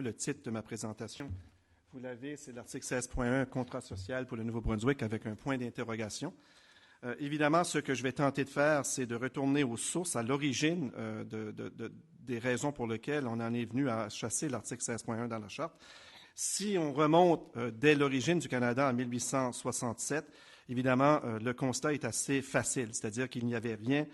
Le titre de ma présentation, vous l'avez, c'est l'article 16.1, contrat social pour le Nouveau-Brunswick avec un point d'interrogation. Évidemment, ce que je vais tenter de faire, c'est de retourner aux sources, à l'origine des raisons pour lesquelles on en est venu à chasser l'article 16.1 dans la Charte. Si on remonte dès l'origine du Canada en 1867, évidemment, le constat est assez facile, c'est-à-dire qu'il n'y avait rien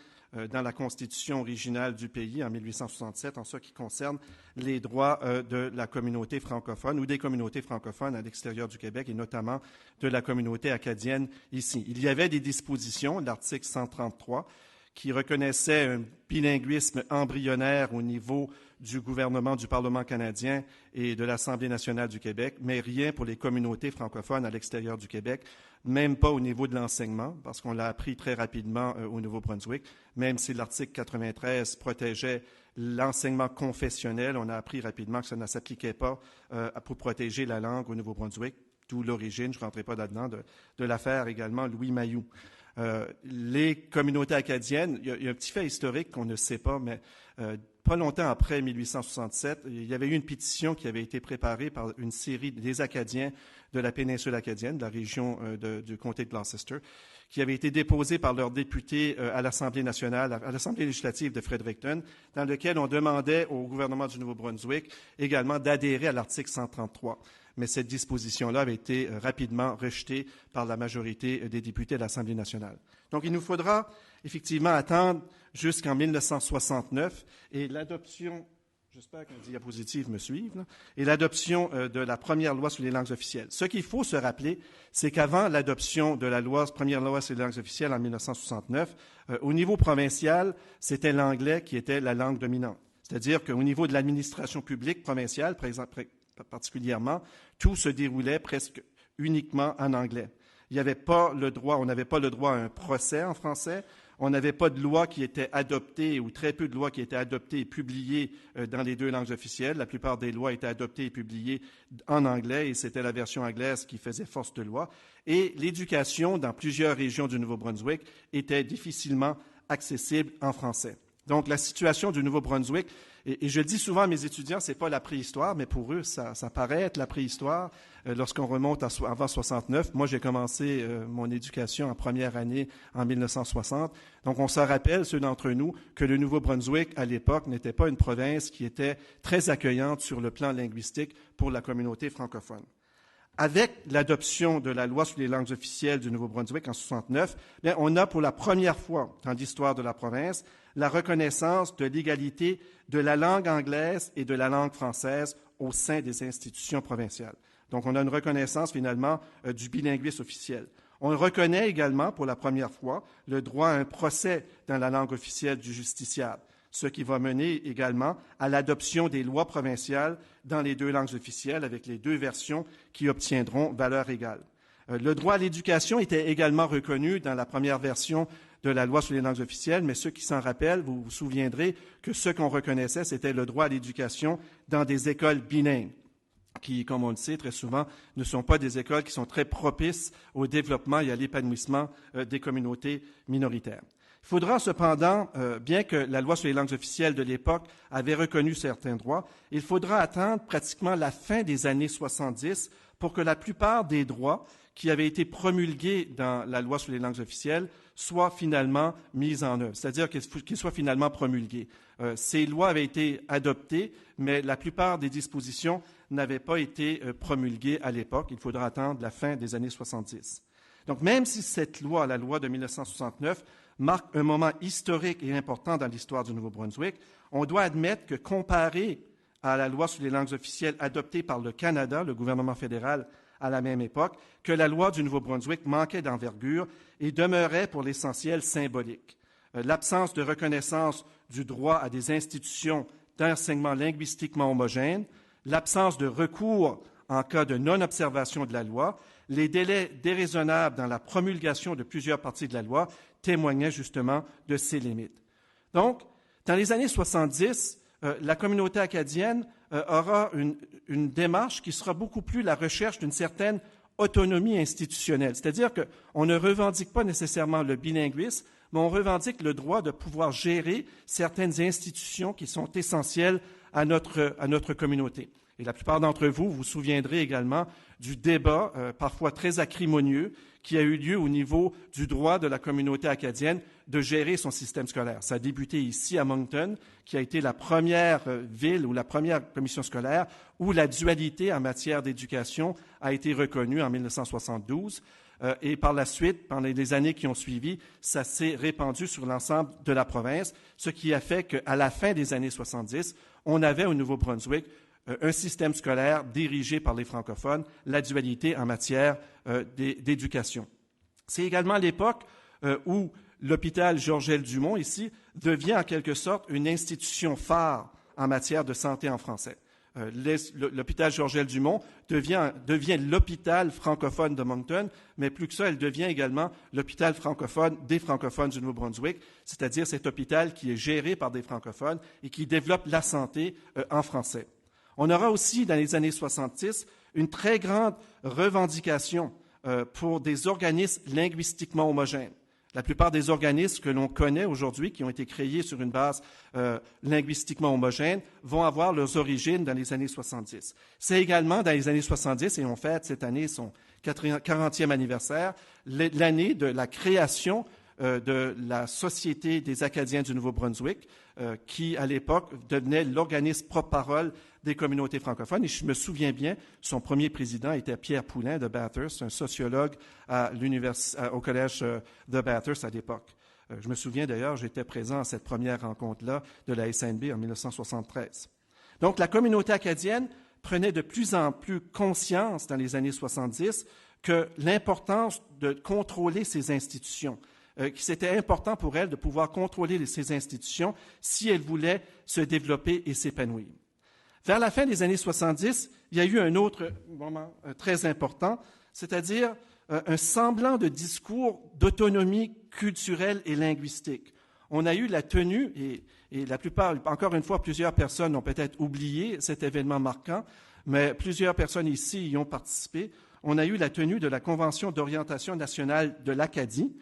dans la Constitution originale du pays en 1867 en ce qui concerne les droits de la communauté francophone ou des communautés francophones à l'extérieur du Québec et notamment de la communauté acadienne ici. Il y avait des dispositions, l'article 133, qui reconnaissait un bilinguisme embryonnaire au niveau du gouvernement du Parlement canadien et de l'Assemblée nationale du Québec, mais rien pour les communautés francophones à l'extérieur du Québec, même pas au niveau de l'enseignement, parce qu'on l'a appris très rapidement au Nouveau-Brunswick, même si l'article 93 protégeait l'enseignement confessionnel, on a appris rapidement que ça ne s'appliquait pas pour protéger la langue au Nouveau-Brunswick, d'où l'origine, je ne rentrerai pas là-dedans, de l'affaire également Louis Mailloux. Les communautés acadiennes, il y a un petit fait historique qu'on ne sait pas, mais pas longtemps après 1867, il y avait eu une pétition qui avait été préparée par une série des Acadiens de la péninsule acadienne, de la région du comté de Gloucester, qui avait été déposée par leurs députés à l'Assemblée nationale, à l'Assemblée législative de Fredericton, dans lequel on demandait au gouvernement du Nouveau-Brunswick également d'adhérer à l'article 133. Mais cette disposition-là avait été rapidement rejetée par la majorité des députés de l'Assemblée nationale. Donc, il nous faudra effectivement attendre jusqu'en 1969 et l'adoption, j'espère que les diapositives me suivent, là, et l'adoption de la première loi sur les langues officielles. Ce qu'il faut se rappeler, c'est qu'avant l'adoption de la première loi sur les langues officielles en 1969, au niveau provincial, c'était l'anglais qui était la langue dominante. C'est-à-dire qu'au niveau de l'administration publique provinciale, par exemple, particulièrement, tout se déroulait presque uniquement en anglais. Il n'y avait pas le droit, on n'avait pas le droit à un procès en français, on n'avait pas de loi qui était adoptée ou très peu de lois qui étaient adoptées et publiées dans les deux langues officielles. La plupart des lois étaient adoptées et publiées en anglais et c'était la version anglaise qui faisait force de loi. Et l'éducation dans plusieurs régions du Nouveau-Brunswick était difficilement accessible en français. Donc, la situation du Nouveau-Brunswick, et je dis souvent à mes étudiants, c'est pas la préhistoire, mais pour eux, ça paraît être la préhistoire lorsqu'on remonte avant 69. Moi, j'ai commencé mon éducation en première année en 1960. Donc, on se rappelle, ceux d'entre nous, que le Nouveau-Brunswick, à l'époque, n'était pas une province qui était très accueillante sur le plan linguistique pour la communauté francophone. Avec l'adoption de la loi sur les langues officielles du Nouveau-Brunswick en 69, on a pour la première fois dans l'histoire de la province la reconnaissance de l'égalité de la langue anglaise et de la langue française au sein des institutions provinciales. Donc, on a une reconnaissance finalement du bilinguisme officiel. On reconnaît également pour la première fois le droit à un procès dans la langue officielle du justiciable, ce qui va mener également à l'adoption des lois provinciales dans les deux langues officielles avec les deux versions qui obtiendront valeur égale. Le droit à l'éducation était également reconnu dans la première version de la loi sur les langues officielles, mais ceux qui s'en rappellent, vous vous souviendrez que ce qu'on reconnaissait, c'était le droit à l'éducation dans des écoles bilingues, qui, comme on le sait très souvent, ne sont pas des écoles qui sont très propices au développement et à l'épanouissement des communautés minoritaires. Il faudra cependant, bien que la loi sur les langues officielles de l'époque avait reconnu certains droits, il faudra attendre pratiquement la fin des années 70 pour que la plupart des droits qui avaient été promulgués dans la loi sur les langues officielles soient finalement mis en œuvre, c'est-à-dire qu'ils soient finalement promulgués. Ces lois avaient été adoptées, mais la plupart des dispositions n'avaient pas été promulguées à l'époque. Il faudra attendre la fin des années 70. Donc, même si cette loi, la loi de 1969, marque un moment historique et important dans l'histoire du Nouveau-Brunswick, on doit admettre que comparé à la loi sur les langues officielles adoptée par le Canada, le gouvernement fédéral, à la même époque, que la loi du Nouveau-Brunswick manquait d'envergure et demeurait pour l'essentiel symbolique. L'absence de reconnaissance du droit à des institutions d'enseignement linguistiquement homogènes, l'absence de recours en cas de non-observation de la loi, les délais déraisonnables dans la promulgation de plusieurs parties de la loi témoignaient justement de ces limites. Donc, dans les années 70, la communauté acadienne aura une démarche qui sera beaucoup plus la recherche d'une certaine autonomie institutionnelle. C'est-à-dire qu'on ne revendique pas nécessairement le bilinguisme, mais on revendique le droit de pouvoir gérer certaines institutions qui sont essentielles à notre communauté. Et la plupart d'entre vous vous souviendrez également du débat, parfois très acrimonieux, qui a eu lieu au niveau du droit de la communauté acadienne de gérer son système scolaire. Ça a débuté ici à Moncton, qui a été la première ville ou la première commission scolaire où la dualité en matière d'éducation a été reconnue en 1972. Et par la suite, pendant les années qui ont suivi, ça s'est répandu sur l'ensemble de la province, ce qui a fait qu'à la fin des années 70, on avait au Nouveau-Brunswick un système scolaire dirigé par les francophones, la dualité en matière d'éducation. C'est également l'époque où l'hôpital Georges-L. Dumont, ici, devient en quelque sorte une institution phare en matière de santé en français. L'hôpital Georges-L. Dumont devient l'hôpital francophone de Moncton, mais plus que ça, elle devient également l'hôpital francophone des francophones du Nouveau-Brunswick, c'est-à-dire cet hôpital qui est géré par des francophones et qui développe la santé en français. On aura aussi, dans les années 70, une très grande revendication pour des organismes linguistiquement homogènes. La plupart des organismes que l'on connaît aujourd'hui, qui ont été créés sur une base linguistiquement homogène, vont avoir leurs origines dans les années 70. C'est également dans les années 70, et on fête cette année son 40e anniversaire, l'année de la création de la Société des Acadiens du Nouveau-Brunswick, qui, à l'époque, devenait l'organisme porte-parole des communautés francophones. Et je me souviens bien, son premier président était Pierre Poulin de Bathurst, un sociologue au collège de Bathurst à l'époque. Je me souviens d'ailleurs, j'étais présent à cette première rencontre-là de la SNB en 1973. Donc, la communauté acadienne prenait de plus en plus conscience dans les années 70 que l'importance de contrôler ces institutions, que c'était important pour elle de pouvoir contrôler ces institutions si elle voulait se développer et s'épanouir. Vers la fin des années 70, il y a eu un autre moment très important, c'est-à-dire un semblant de discours d'autonomie culturelle et linguistique. On a eu la tenue, et la plupart, encore une fois, plusieurs personnes ont peut-être oublié cet événement marquant, mais plusieurs personnes ici y ont participé. On a eu la tenue de la Convention d'orientation nationale de l'Acadie,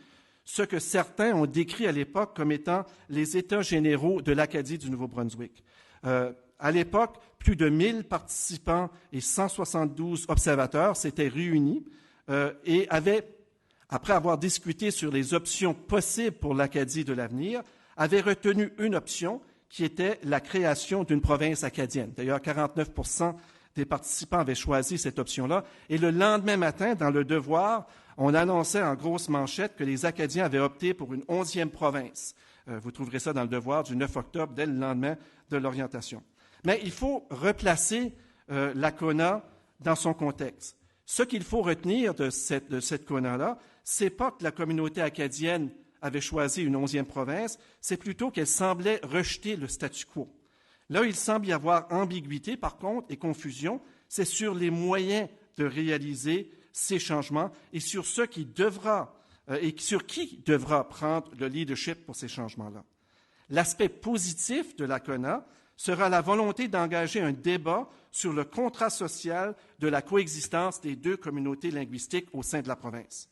ce que certains ont décrit à l'époque comme étant les États généraux de l'Acadie du Nouveau-Brunswick. À l'époque, plus de 1000 participants et 172 observateurs s'étaient réunis et avaient, après avoir discuté sur les options possibles pour l'Acadie de l'avenir, avaient retenu une option qui était la création d'une province acadienne. D'ailleurs, 49% des participants avaient choisi cette option-là. Et le lendemain matin, dans Le Devoir, on annonçait en grosse manchette que les Acadiens avaient opté pour une 11e province. Vous trouverez ça dans Le Devoir du 9 octobre, dès le lendemain de l'orientation. Mais il faut replacer la CONA dans son contexte. Ce qu'il faut retenir de cette CONA-là, c'est pas que la communauté acadienne avait choisi une 11e province, c'est plutôt qu'elle semblait rejeter le statu quo. Là où il semble y avoir ambiguïté, par contre, et confusion, c'est sur les moyens de réaliser ces changements et sur ce qui devra et sur qui devra prendre le leadership pour ces changements-là. L'aspect positif de la CONA sera la volonté d'engager un débat sur le contrat social de la coexistence des deux communautés linguistiques au sein de la province.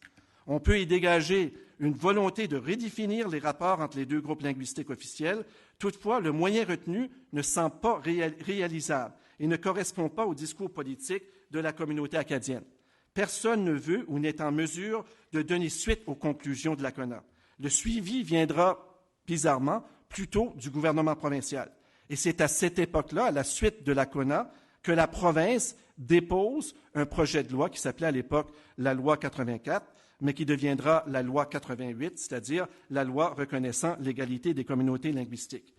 On peut y dégager une volonté de redéfinir les rapports entre les deux groupes linguistiques officiels. Toutefois, le moyen retenu ne semble pas réalisable et ne correspond pas au discours politique de la communauté acadienne. Personne ne veut ou n'est en mesure de donner suite aux conclusions de la CONA. Le suivi viendra, bizarrement, plutôt du gouvernement provincial. Et c'est à cette époque-là, à la suite de la CONA, que la province dépose un projet de loi qui s'appelait à l'époque la loi 84, mais qui deviendra la loi 88, c'est-à-dire la loi reconnaissant l'égalité des communautés linguistiques.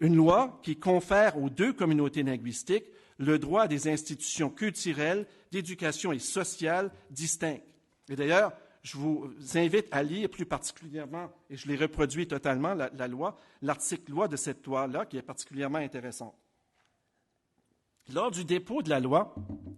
Une loi qui confère aux deux communautés linguistiques le droit à des institutions culturelles, d'éducation et sociales distinctes. Et d'ailleurs, je vous invite à lire plus particulièrement, et je l'ai reproduit totalement, la loi, l'article loi de cette loi-là, qui est particulièrement intéressante. Lors du dépôt de la loi,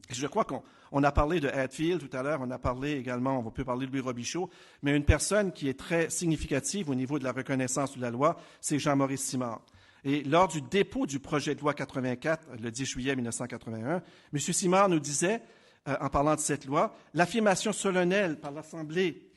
je crois qu'on a parlé de Hatfield tout à l'heure, on a parlé également, on peut parler de Louis Robichaud, mais une personne qui est très significative au niveau de la reconnaissance de la loi, c'est Jean-Maurice Simard. Et lors du dépôt du projet de loi 84, le 10 juillet 1981, M. Simard nous disait, en parlant de cette loi, l'affirmation solennelle par l'Assemblée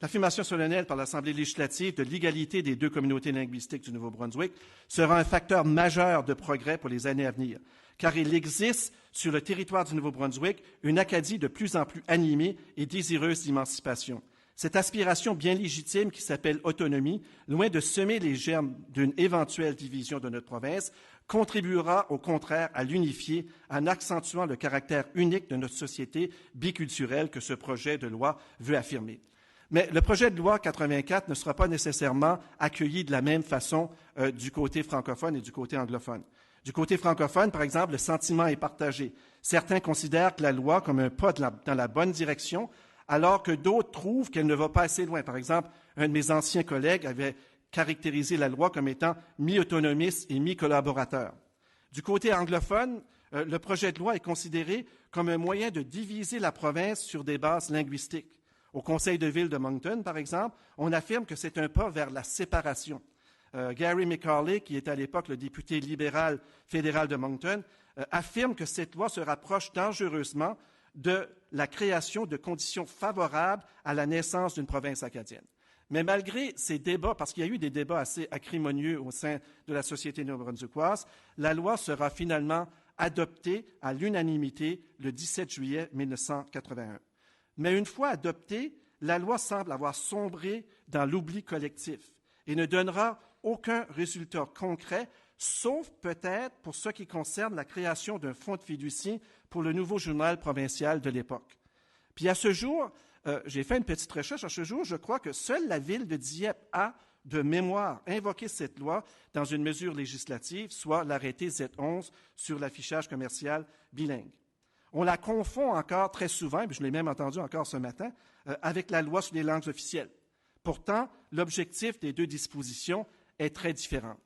L'affirmation solennelle par l'Assemblée législative de l'égalité des deux communautés linguistiques du Nouveau-Brunswick sera un facteur majeur de progrès pour les années à venir, car il existe sur le territoire du Nouveau-Brunswick une Acadie de plus en plus animée et désireuse d'émancipation. Cette aspiration bien légitime qui s'appelle autonomie, loin de semer les germes d'une éventuelle division de notre province, contribuera au contraire à l'unifier en accentuant le caractère unique de notre société biculturelle que ce projet de loi veut affirmer. Mais le projet de loi 84 ne sera pas nécessairement accueilli de la même façon du côté francophone et du côté anglophone. Du côté francophone, par exemple, le sentiment est partagé. Certains considèrent que la loi comme un pas dans la bonne direction, alors que d'autres trouvent qu'elle ne va pas assez loin. Par exemple, un de mes anciens collègues avait caractérisé la loi comme étant mi-autonomiste et mi-collaborateur. Du côté anglophone, le projet de loi est considéré comme un moyen de diviser la province sur des bases linguistiques. Au Conseil de ville de Moncton, par exemple, on affirme que c'est un pas vers la séparation. Gary McCarley, qui était à l'époque le député libéral fédéral de Moncton, affirme que cette loi se rapproche dangereusement de la création de conditions favorables à la naissance d'une province acadienne. Mais malgré ces débats, parce qu'il y a eu des débats assez acrimonieux au sein de la société néo-brunswickoise, la loi sera finalement adoptée à l'unanimité le 17 juillet 1981. Mais une fois adoptée, la loi semble avoir sombré dans l'oubli collectif et ne donnera aucun résultat concret, sauf peut-être pour ce qui concerne la création d'un fonds de fiducie pour le nouveau journal provincial de l'époque. Puis à ce jour, j'ai fait une petite recherche. À ce jour, je crois que seule la ville de Dieppe a, de mémoire, invoqué cette loi dans une mesure législative, soit l'arrêté Z11 sur l'affichage commercial bilingue. On la confond encore très souvent, et je l'ai même entendu encore ce matin, avec la loi sur les langues officielles. Pourtant, l'objectif des deux dispositions est très différent.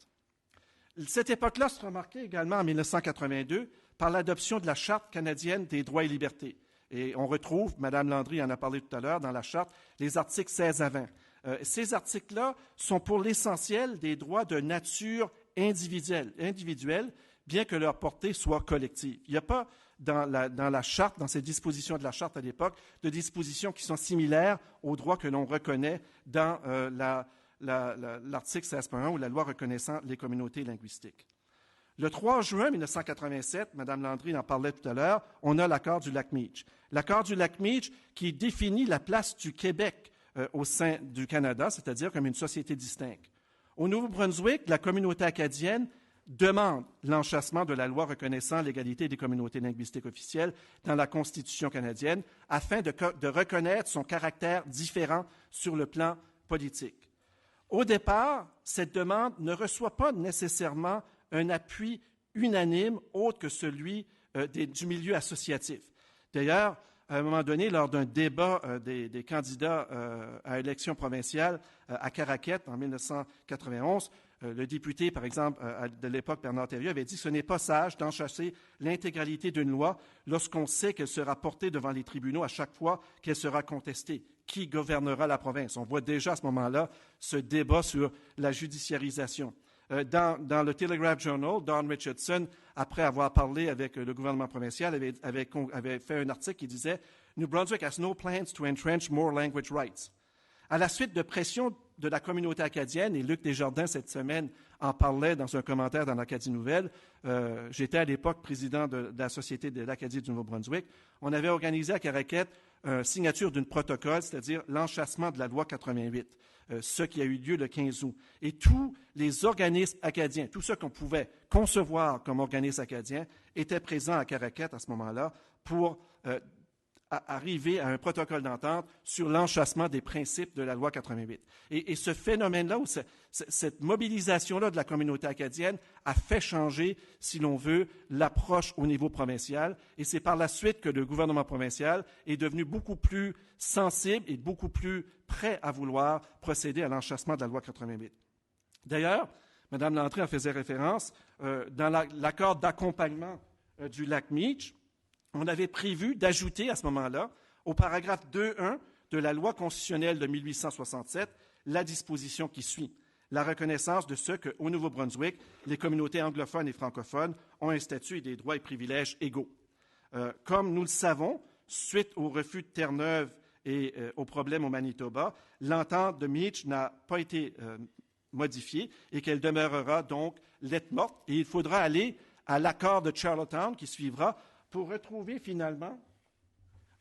Cette époque-là se remarquait également en 1982 par l'adoption de la Charte canadienne des droits et libertés. Et on retrouve, Mme Landry en a parlé tout à l'heure, dans la Charte, les articles 16 à 20. Ces articles-là sont pour l'essentiel des droits de nature individuelle, bien que leur portée soit collective. Il n'y a pas dans la Charte, dans ces dispositions de la Charte à l'époque, de dispositions qui sont similaires aux droits que l'on reconnaît dans l'article 16.1 ou la loi reconnaissant les communautés linguistiques. Le 3 juin 1987, Mme Landry en parlait tout à l'heure, on a l'accord du Lac-Meech. L'accord du Lac-Meech qui définit la place du Québec au sein du Canada, c'est-à-dire comme une société distincte. Au Nouveau-Brunswick, la communauté acadienne demande l'enchâssement de la loi reconnaissant l'égalité des communautés linguistiques officielles dans la Constitution canadienne afin de reconnaître son caractère différent sur le plan politique. Au départ, cette demande ne reçoit pas nécessairement un appui unanime autre que celui du milieu associatif. D'ailleurs, à un moment donné, lors d'un débat des candidats à l'élection provinciale à Caraquet en 1991, le député, par exemple, de l'époque, Bernard Thériault, avait dit « Ce n'est pas sage d'enchasser l'intégralité d'une loi lorsqu'on sait qu'elle sera portée devant les tribunaux à chaque fois qu'elle sera contestée. Qui gouvernera la province? » On voit déjà à ce moment-là ce débat sur la judiciarisation. Dans le Telegraph Journal, Don Richardson, après avoir parlé avec le gouvernement provincial, avait fait un article qui disait « New Brunswick has no plans to entrench more language rights ». À la suite de pression de la communauté acadienne, et Luc Desjardins, cette semaine, en parlait dans un commentaire dans l'Acadie Nouvelle, j'étais à l'époque président de la Société de l'Acadie du Nouveau-Brunswick, on avait organisé à Caraquet signature d'un protocole, c'est-à-dire l'enchâssement de la loi 88, ce qui a eu lieu le 15 août. Et tous les organismes acadiens, tous ceux qu'on pouvait concevoir comme organismes acadiens, étaient présents à Caraquet à ce moment-là pour arriver à un protocole d'entente sur l'enchâssement des principes de la loi 88. Et ce phénomène-là, ou cette mobilisation-là de la communauté acadienne a fait changer, si l'on veut, l'approche au niveau provincial. Et c'est par la suite que le gouvernement provincial est devenu beaucoup plus sensible et beaucoup plus prêt à vouloir procéder à l'enchâssement de la loi 88. D'ailleurs, Mme Landry en faisait référence, dans l'accord d'accompagnement du Lac-Meech, on avait prévu d'ajouter à ce moment-là, au paragraphe 2.1 de la loi constitutionnelle de 1867, la disposition qui suit, la reconnaissance de ce qu'au Nouveau-Brunswick, les communautés anglophones et francophones ont un statut et des droits et privilèges égaux. Comme nous le savons, suite au refus de Terre-Neuve et aux problèmes au Manitoba, l'entente de Meach n'a pas été modifiée et qu'elle demeurera donc lettre morte. Et il faudra aller à l'accord de Charlottetown qui suivra pour retrouver finalement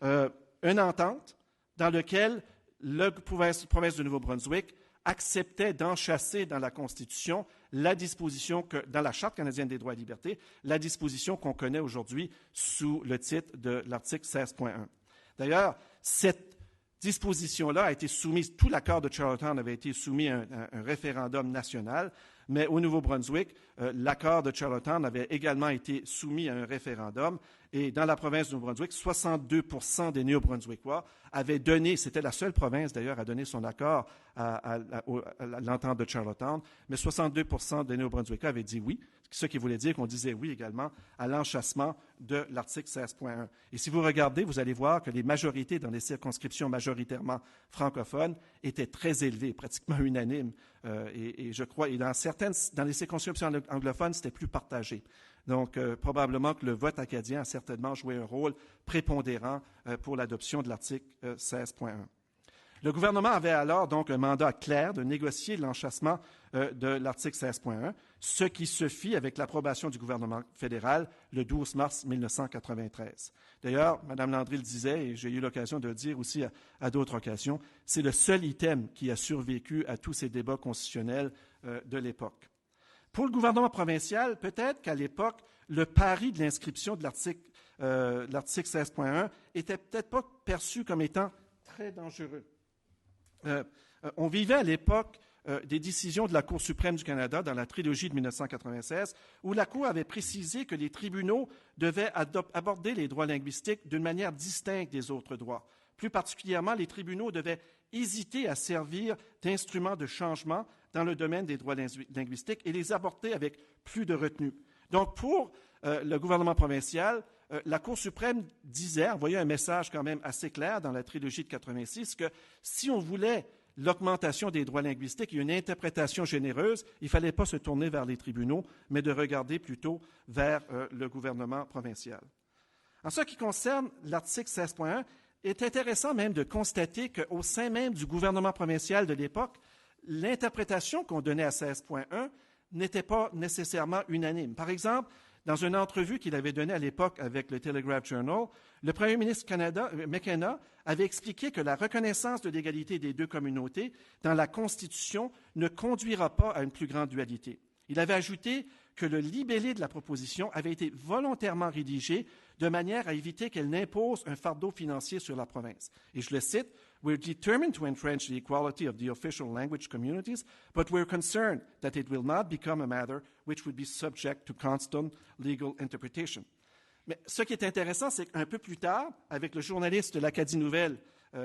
une entente dans laquelle la province du Nouveau-Brunswick acceptait d'enchasser dans la Constitution la disposition dans la Charte canadienne des droits et libertés, la disposition qu'on connaît aujourd'hui sous le titre de l'article 16.1. D'ailleurs, cette disposition-là a été soumise, tout l'accord de Charlottetown avait été soumis à un référendum national, mais au Nouveau-Brunswick, l'accord de Charlottetown avait également été soumis à un référendum. Et dans la province du Nouveau-Brunswick, 62% des Néo-Brunswickois avaient donné, c'était la seule province d'ailleurs à donner son accord à l'entente de Charlottetown, mais 62% des Néo-Brunswickois avaient dit oui, ce qui voulait dire qu'on disait oui également à l'enchâssement de l'article 16.1. Et si vous regardez, vous allez voir que les majorités dans les circonscriptions majoritairement francophones étaient très élevées, pratiquement unanimes. Et je crois, et dans les circonscriptions anglophones, c'était plus partagé. Donc, probablement que le vote acadien a certainement joué un rôle prépondérant pour l'adoption de l'article 16.1. Le gouvernement avait alors donc un mandat clair de négocier l'enchâssement de l'article 16.1, ce qui se fit avec l'approbation du gouvernement fédéral le 12 mars 1993. D'ailleurs, Mme Landry le disait, et j'ai eu l'occasion de le dire aussi à d'autres occasions, c'est le seul item qui a survécu à tous ces débats constitutionnels de l'époque. Pour le gouvernement provincial, peut-être qu'à l'époque, le pari de l'inscription de l'article 16.1 était peut-être pas perçu comme étant très dangereux. On vivait à l'époque des décisions de la Cour suprême du Canada dans la trilogie de 1996, où la Cour avait précisé que les tribunaux devaient aborder les droits linguistiques d'une manière distincte des autres droits. Plus particulièrement, les tribunaux devaient hésiter à servir d'instruments de changement dans le domaine des droits linguistiques et les aborder avec plus de retenue. Donc, pour le gouvernement provincial, la Cour suprême disait, envoyait un message quand même assez clair dans la trilogie de 86, que si on voulait l'augmentation des droits linguistiques et une interprétation généreuse, il ne fallait pas se tourner vers les tribunaux, mais de regarder plutôt vers le gouvernement provincial. En ce qui concerne l'article 16.1, il est intéressant même de constater qu'au sein même du gouvernement provincial de l'époque, l'interprétation qu'on donnait à 16.1 n'était pas nécessairement unanime. Par exemple, dans une entrevue qu'il avait donnée à l'époque avec le Telegraph Journal, le premier ministre McKenna avait expliqué que la reconnaissance de l'égalité des deux communautés dans la Constitution ne conduira pas à une plus grande dualité. Il avait ajouté que le libellé de la proposition avait été volontairement rédigé de manière à éviter qu'elle n'impose un fardeau financier sur la province. Et je le cite, « We're determined to entrench the equality of the official language communities, but we're concerned that it will not become a matter which would be subject to constant legal interpretation. » Mais ce qui est intéressant, c'est qu'un peu plus tard, avec le journaliste de l'Acadie Nouvelle,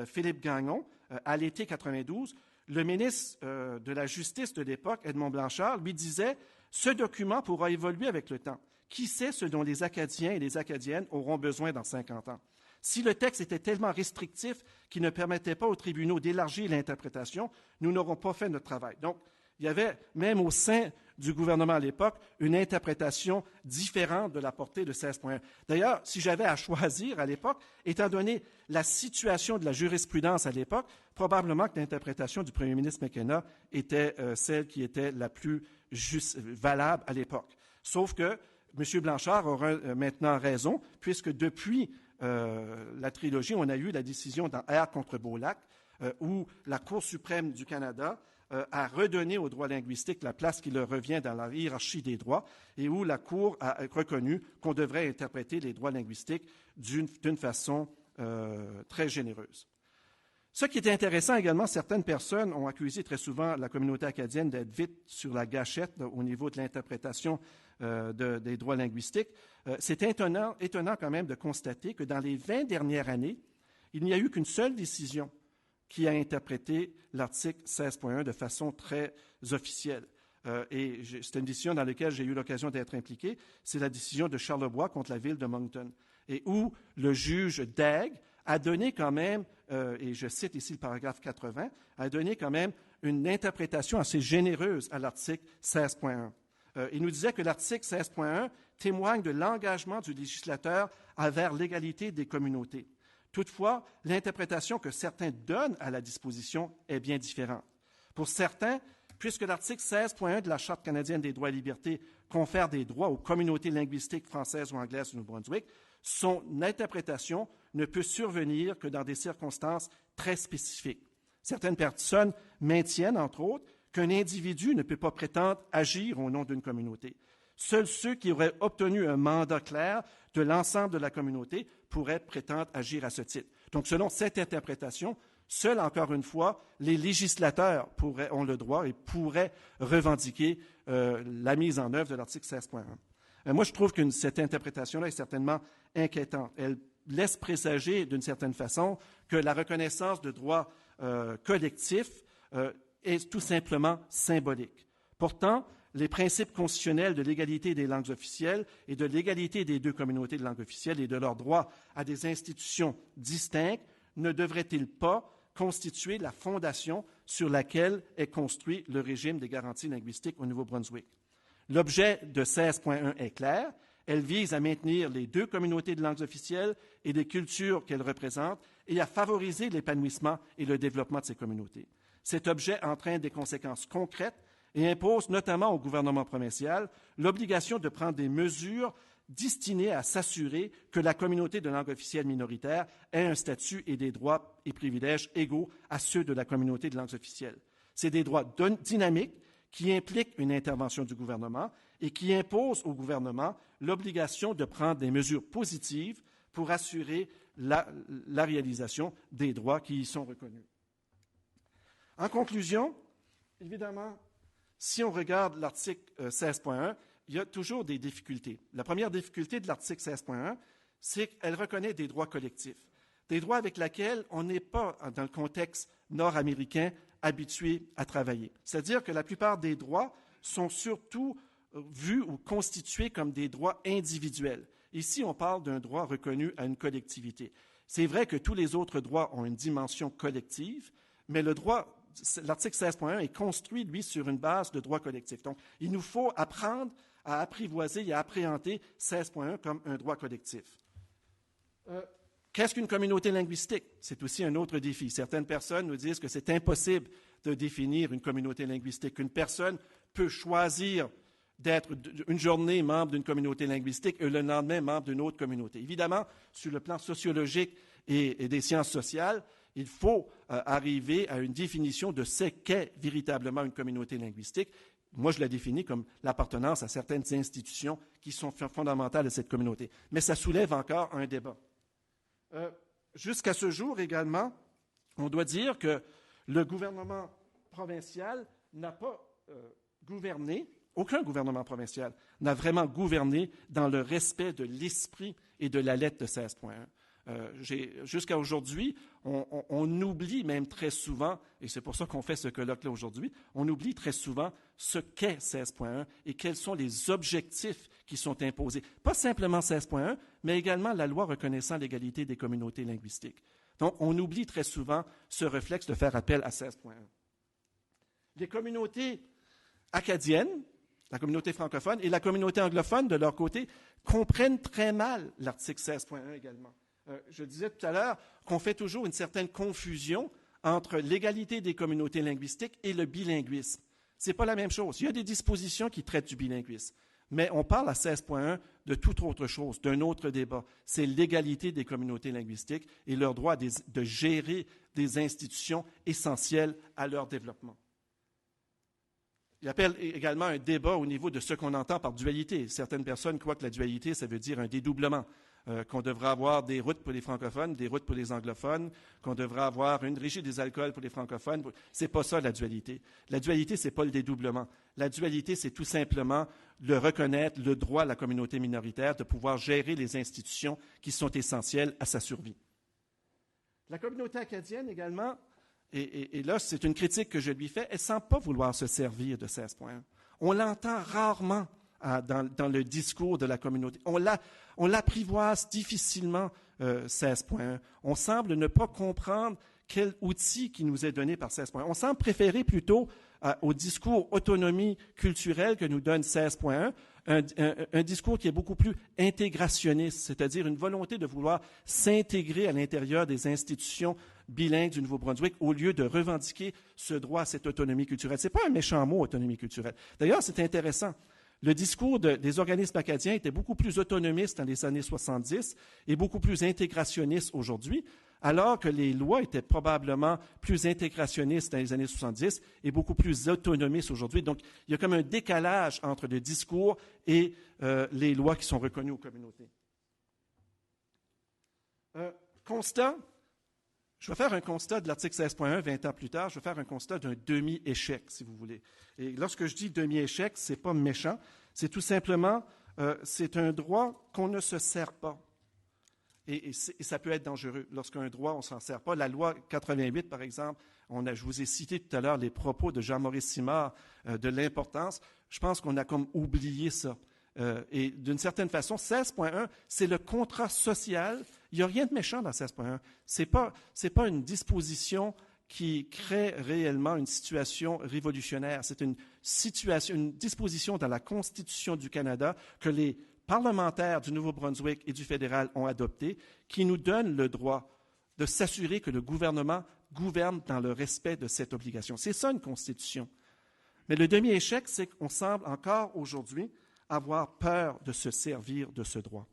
Philippe Gagnon, à l'été 92, le ministre de la Justice de l'époque, Edmond Blanchard, lui disait « Ce document pourra évoluer avec le temps. Qui sait ce dont les Acadiens et les Acadiennes auront besoin dans 50 ans? Si le texte était tellement restrictif qu'il ne permettait pas aux tribunaux d'élargir l'interprétation, nous n'aurons pas fait notre travail. » Donc, il y avait, même au sein du gouvernement à l'époque, une interprétation différente de la portée de 16.1. D'ailleurs, si j'avais à choisir à l'époque, étant donné la situation de la jurisprudence à l'époque, probablement que l'interprétation du premier ministre McKenna était celle qui était la plus valable à l'époque. Sauf que M. Blanchard aura maintenant raison, puisque depuis la trilogie, on a eu la décision dans R contre Beaulac, où la Cour suprême du Canada a redonné aux droits linguistiques la place qui leur revient dans la hiérarchie des droits et où la Cour a reconnu qu'on devrait interpréter les droits linguistiques d'une façon très généreuse. Ce qui est intéressant également, certaines personnes ont accusé très souvent la communauté acadienne d'être vite sur la gâchette au niveau de l'interprétation des droits linguistiques. C'est étonnant quand même de constater que dans les 20 dernières années, il n'y a eu qu'une seule décision qui a interprété l'article 16.1 de façon très officielle. Et c'est une décision dans laquelle j'ai eu l'occasion d'être impliqué. C'est la décision de Charlevoix contre la ville de Moncton, et où le juge Daigle a donné quand même, et je cite ici le paragraphe 80, a donné quand même une interprétation assez généreuse à l'article 16.1. Il nous disait que l'article 16.1 témoigne de l'engagement du législateur envers l'égalité des communautés. Toutefois, l'interprétation que certains donnent à la disposition est bien différente. Pour certains, puisque l'article 16.1 de la Charte canadienne des droits et libertés confère des droits aux communautés linguistiques françaises ou anglaises du Nouveau-Brunswick, son interprétation ne peut survenir que dans des circonstances très spécifiques. Certaines personnes maintiennent, entre autres, qu'un individu ne peut pas prétendre agir au nom d'une communauté. Seuls ceux qui auraient obtenu un mandat clair de l'ensemble de la communauté pourraient prétendre agir à ce titre. Donc, selon cette interprétation, seuls, encore une fois, les législateurs ont le droit et pourraient revendiquer la mise en œuvre de l'article 16.1. Moi, je trouve que cette interprétation-là est certainement inquiétante. Elle laisse présager, d'une certaine façon, que la reconnaissance de droits collectifs est tout simplement symbolique. Pourtant, les principes constitutionnels de l'égalité des langues officielles et de l'égalité des deux communautés de langue officielle et de leur droit à des institutions distinctes ne devraient-ils pas constituer la fondation sur laquelle est construit le régime des garanties linguistiques au Nouveau-Brunswick? L'objet de 16.1 est clair. Elle vise à maintenir les deux communautés de langues officielles et des cultures qu'elles représentent et à favoriser l'épanouissement et le développement de ces communautés. Cet objet entraîne des conséquences concrètes et impose notamment au gouvernement provincial l'obligation de prendre des mesures destinées à s'assurer que la communauté de langue officielle minoritaire ait un statut et des droits et privilèges égaux à ceux de la communauté de langues officielles. C'est des droits dynamiques qui impliquent une intervention du gouvernement et qui imposent au gouvernement l'obligation de prendre des mesures positives pour assurer la réalisation des droits qui y sont reconnus. En conclusion, évidemment, si on regarde l'article 16.1, il y a toujours des difficultés. La première difficulté de l'article 16.1, c'est qu'elle reconnaît des droits collectifs, des droits avec lesquels on n'est pas, dans le contexte nord-américain, habitué à travailler. C'est-à-dire que la plupart des droits sont surtout vus ou constitués comme des droits individuels. Ici, on parle d'un droit reconnu à une collectivité. C'est vrai que tous les autres droits ont une dimension collective, mais l'article 16.1 est construit, lui, sur une base de droit collectif. Donc, il nous faut apprendre à apprivoiser et à appréhender 16.1 comme un droit collectif. Qu'est-ce qu'une communauté linguistique? C'est aussi un autre défi. Certaines personnes nous disent que c'est impossible de définir une communauté linguistique, qu'une personne peut choisir d'être une journée membre d'une communauté linguistique et le lendemain membre d'une autre communauté. Évidemment, sur le plan sociologique et des sciences sociales, il faut arriver à une définition de ce qu'est véritablement une communauté linguistique. Moi, je la définis comme l'appartenance à certaines institutions qui sont fondamentales à cette communauté. Mais ça soulève encore un débat. Jusqu'à ce jour également, on doit dire que le gouvernement provincial n'a pas gouverné, aucun gouvernement provincial n'a vraiment gouverné dans le respect de l'esprit et de la lettre de 16.1. Jusqu'à aujourd'hui, on oublie même très souvent, et c'est pour ça qu'on fait ce colloque-là aujourd'hui, on oublie très souvent ce qu'est 16.1 et quels sont les objectifs qui sont imposés. Pas simplement 16.1, mais également la loi reconnaissant l'égalité des communautés linguistiques. Donc, on oublie très souvent ce réflexe de faire appel à 16.1. Les communautés acadiennes, la communauté francophone et la communauté anglophone, de leur côté, comprennent très mal l'article 16.1 également. Je disais tout à l'heure qu'on fait toujours une certaine confusion entre l'égalité des communautés linguistiques et le bilinguisme. Ce n'est pas la même chose. Il y a des dispositions qui traitent du bilinguisme, mais on parle à 16.1 de toute autre chose, d'un autre débat. C'est l'égalité des communautés linguistiques et leur droit de gérer des institutions essentielles à leur développement. Il appelle également un débat au niveau de ce qu'on entend par dualité. Certaines personnes croient que la dualité, ça veut dire un dédoublement. Qu'on devrait avoir des routes pour les francophones, des routes pour les anglophones, qu'on devrait avoir une régie des alcools pour les francophones. C'est pas ça, la dualité. La dualité, c'est pas le dédoublement. La dualité, c'est tout simplement de reconnaître le droit à la communauté minoritaire de pouvoir gérer les institutions qui sont essentielles à sa survie. La communauté acadienne également, et là, c'est une critique que je lui fais, elle ne semble pas vouloir se servir de 16.1. On l'entend rarement dans le discours de la communauté. On l'apprivoise difficilement, 16.1. On semble ne pas comprendre quel outil qui nous est donné par 16.1. On semble préférer plutôt au discours autonomie culturelle que nous donne 16.1 un discours qui est beaucoup plus intégrationniste, c'est-à-dire une volonté de vouloir s'intégrer à l'intérieur des institutions bilingues du Nouveau-Brunswick au lieu de revendiquer ce droit à cette autonomie culturelle. Ce n'est pas un méchant mot, autonomie culturelle. D'ailleurs, c'est intéressant. Le discours des organismes acadiens était beaucoup plus autonomiste dans les années 70 et beaucoup plus intégrationniste aujourd'hui, alors que les lois étaient probablement plus intégrationnistes dans les années 70 et beaucoup plus autonomistes aujourd'hui. Donc, il y a comme un décalage entre le discours et les lois qui sont reconnues aux communautés. Constat. Je vais faire un constat de l'article 16.1 20 ans plus tard. Je vais faire un constat d'un demi-échec, si vous voulez. Et lorsque je dis demi-échec, ce n'est pas méchant. C'est tout simplement, c'est un droit qu'on ne se sert pas. Et ça peut être dangereux. Lorsqu'un droit, on ne s'en sert pas. La loi 88, par exemple, je vous ai cité tout à l'heure les propos de Jean-Maurice Simard de l'importance. Je pense qu'on a comme oublié ça. Et d'une certaine façon, 16.1, c'est le contrat social. Il n'y a rien de méchant dans 16.1. Ce n'est pas une disposition qui crée réellement une situation révolutionnaire. C'est une disposition dans la Constitution du Canada que les parlementaires du Nouveau-Brunswick et du fédéral ont adoptée, qui nous donne le droit de s'assurer que le gouvernement gouverne dans le respect de cette obligation. C'est ça une Constitution. Mais le demi-échec, c'est qu'on semble encore aujourd'hui avoir peur de se servir de ce droit.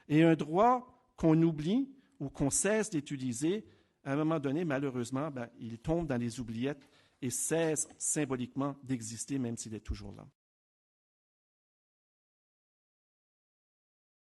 Et un droit qu'on oublie ou qu'on cesse d'utiliser, à un moment donné, malheureusement, il tombe dans les oubliettes et cesse symboliquement d'exister, même s'il est toujours là.